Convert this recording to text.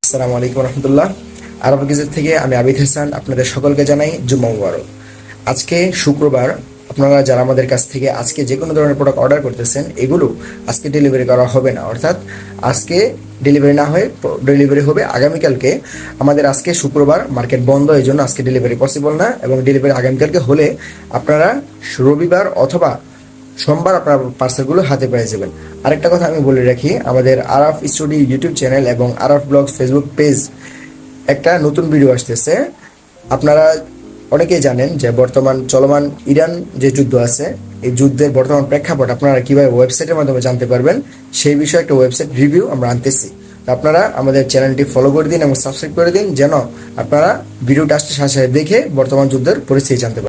আসসালামু আলাইকুম রহমতুল্লাহ। আরব গেজেট থেকে আমি আবিদ হাসান, আপনাদের সকলকে জানাই জুম্মা মুবারক। আজকে শুক্রবার। আপনারা যারা আমাদের কাছ থেকে আজকে যে কোনো ধরনের প্রোডাক্ট অর্ডার করতেছেন, এগুলো আজকে ডেলিভারি করা হবে না, অর্থাৎ আজকে ডেলিভারি না হয়ে ডেলিভারি হবে আগামীকালকে। আমাদের আজকে শুক্রবার, মার্কেট বন্ধ, এই জন্য আজকে ডেলিভারি পসিবল না, এবং ডেলিভারি আগামীকালকে হলে আপনারা রবিবার অথবা সোমবার আপনার পার্সেলগুলো হাতে পেয়ে যাবেন। আরেকটা কথা আমি বলে রাখি, আমাদের আরাফ স্টুডিও ইউটিউব চ্যানেল এবং আরাফ ব্লগস ফেসবুক পেজ একটা নতুন ভিডিও আসতেছে। আপনারা অনেকেই জানেন যে বর্তমান চলমান ইরান যে যুদ্ধ আছে, এই যুদ্ধের বর্তমান প্রেক্ষাপট আপনারা কীভাবে ওয়েবসাইটের মাধ্যমে জানতে পারবেন, সেই বিষয়ে একটা ওয়েবসাইট রিভিউ আমরা আনতেছি। তো আপনারা আমাদের চ্যানেলটি ফলো করে দিন এবং সাবস্ক্রাইব করে দিন, যেন আপনারা ভিডিওটা আসতে সাথে সাথে দেখে বর্তমান যুদ্ধের পরিস্থিতি জানতে পারেন।